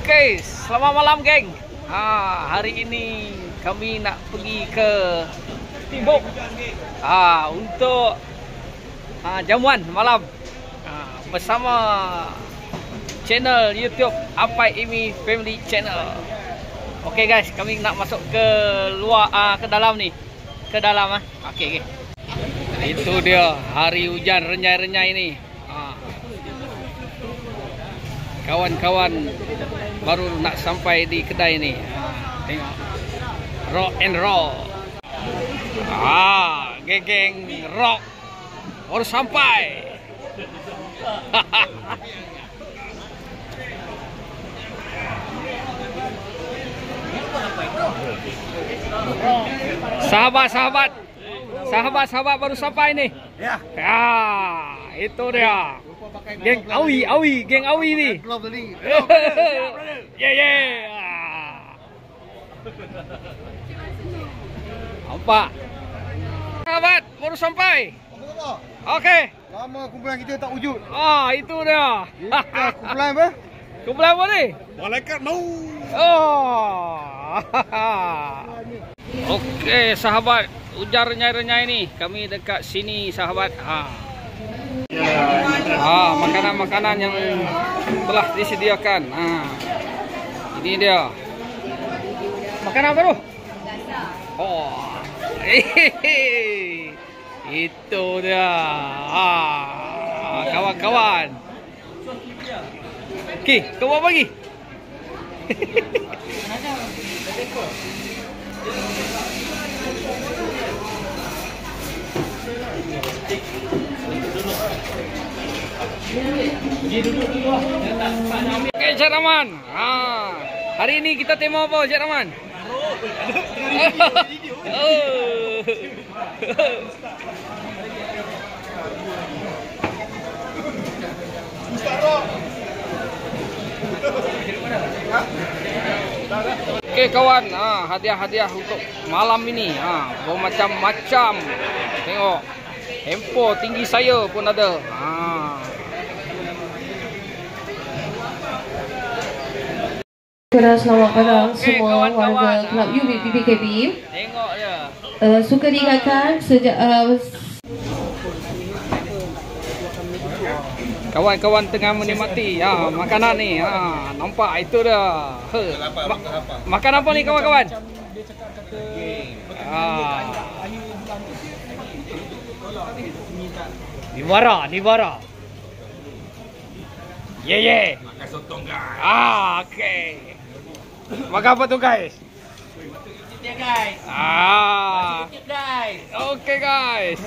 Okey, selamat malam geng. Hari ini kami nak pergi ke Tibok untuk jamuan malam bersama channel YouTube Apai Imi Family Channel. Okey guys, kami nak masuk ke luar ke dalam ni. Ke dalam Okey. Itu dia hari hujan renyai-renyai ni. Kawan-kawan baru nak sampai di kedai ni. Tengok. Rock and roll. Geng-geng rock baru sampai. Sahabat baru sampai ni. Ya. Itu dia. Geng Awi ni. Nampak? Sahabat baru sampai. Okey. Lama kumpulan kita tak wujud. Itu dia. Kumpulan apa? Kumpulan apa ni? Malaikat mau. Okey sahabat, hujan renyai-renyai ni. Kami dekat sini sahabat. Makanan-makanan yang telah disediakan. Ini dia. Makanan apa tu? Itu dia. Kawan-kawan. Okey, kau buat pagi. Okey, Cik Rahman. Hari ini kita tema apa, Cik Rahman? Okey kawan, hadiah-hadiah untuk malam ini. Bermacam-macam. Tengok. Handphone tinggi saya pun ada. Selamat malam semua warga Kelab UB PPKB. Tengok je. Suka diingatkan sejak kawan-kawan tengah menikmati makanan ni. Nampak itu dia. Makan apa ni kawan-kawan? Nibara. Makan sotong guys. Okey. Makan apa tu guys? Sikit guys. Sikit guys. Okey guys.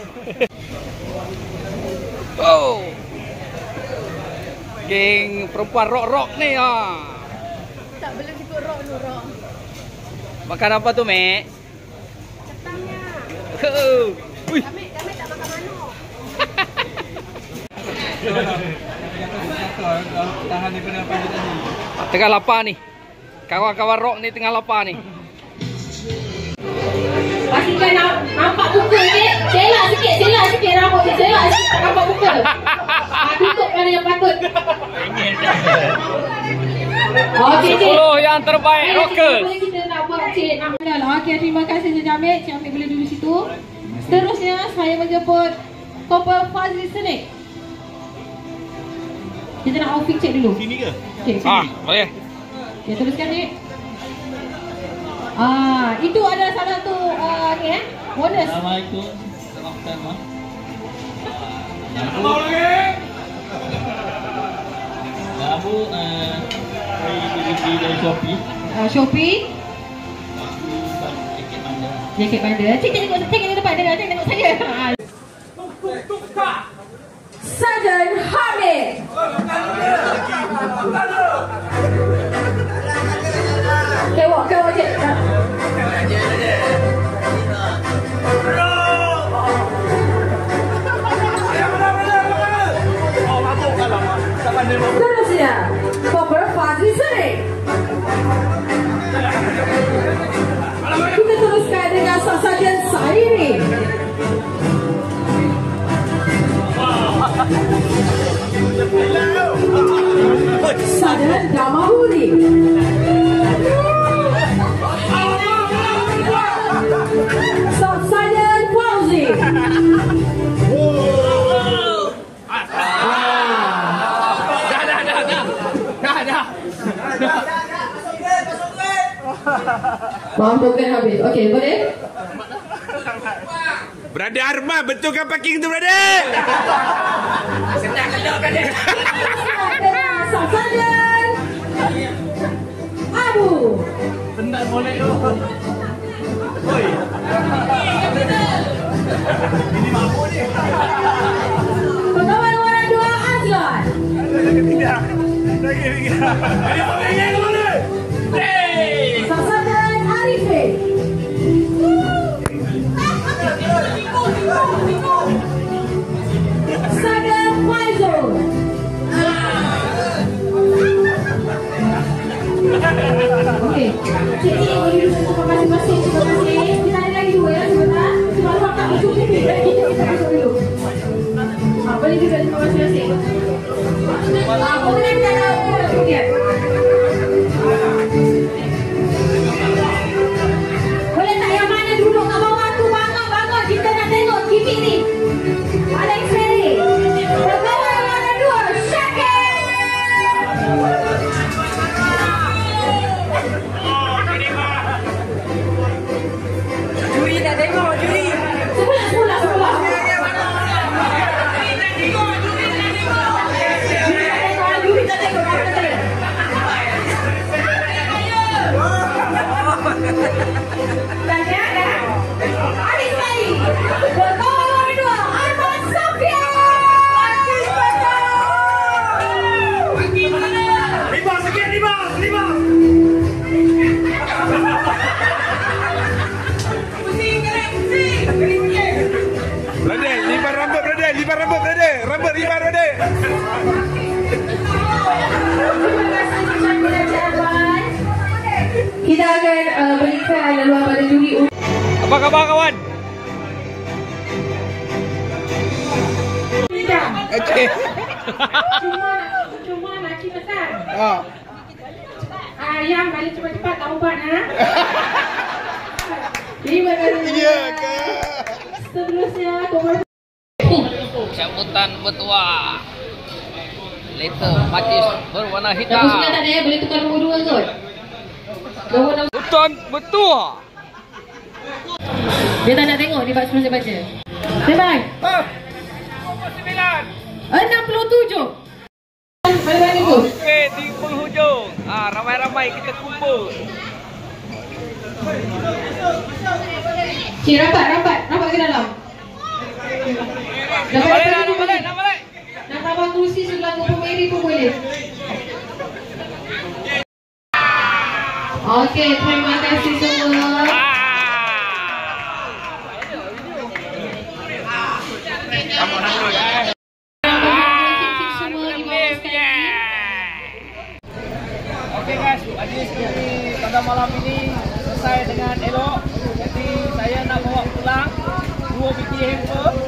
Geng perempuan rock ni. Tak boleh ikut rock tu rock. Makan apa tu, Mek? Ketangnya. Kami tak makan manuk. Tahan daripada apa tadi. Tengah lapar ni. Kawan-kawan rock ni tengah lapar ni. pastikan nampak muka sikit. Selak sikit rambut ni. Selak sikit tak nampak muka. Tutup mana yang patut. Okey, 10 yang terbaik rocker. Kita nak buat cik nak kenal. Okey, terima kasih Cik Jamil. Cik Jamil boleh duduk situ. Seterusnya saya menjemput Kopal Fazli Senik. Kita nak outfit check dulu. Sini ke? Okey, sini. Boleh. Okey, teruskan ni. Itu ada salah satu bonus. Assalamualaikum. Selamat petang. Mau lagi. Kamu dari Shopee. Shopee. Jaket bandar. Jaket bandar. Cik tengok depan. Tengok saya. Sajan Hamid. Kewak cik. Terusnya Kopal Fazli Senik. Kita teruskan dengan sasaran Sairi. Sadan Damahuri. Mampukan habis. Okey, boleh? Brother Arman, betulkan parking tu, brother? Sasaran Abu. Penat boleh tu. Oi. Ini mampu ni. Pegawai nomor 2 Azlan. Lagi. Ini mana? Sasaran Arifin. Sadam Faizul. Okey. Cikgu boleh duduk tempat masing-masing. Terima kasih. Kita ada lagi 2 ya sebentar. Sebab ruang tak cukup. Kita masuk dulu. Boleh duduk tempat masing-masing. Kemudian kita ada kemudian. Boleh tak yang mana duduk kat bawah tu bangun. Kita nak tengok TV ni. Alex Ferry. Pegawai nomor 2 Syakir. Juri tak tengok, juri. Sebelah. Juri tak tengok. Tanya dah. Alex Ferry. Pegawai nomor 2 Arman Safia. Lima sikit, lima. Brother, lipat rambut, brother. Rambut lipat, brother. Terima kasih ucapkan Arman. Kita akan berikan laluan pada juri. Apa khabar kawan? Tidak. Okey. Cuma nak kita pesan. Ha. Ayam balik cepat-cepat tak ubat ha. Terima kasih. Ya ke? Seterusnya Komar Sambutan bertuah. Letter majlis berwarna Nombor 9 hitam. tak ada ya, boleh tukar nombor 2 kot. Nombor 6. Hutan bertuah. Dia tak nak tengok, dia sebelum saya baca. Teman. 67. Balik tu. Okey, di penghujung. Ramai-ramai kita kumpul. Cik, rapat ke dalam. Nak balik. Nak tambah kerusi sebelah Kopong Mary pun boleh. Okey, terima kasih semua. Okey guys, majlis kami pada malam ini selesai dengan elok. Jadi saya nak bawa pulang 2 biji hamper.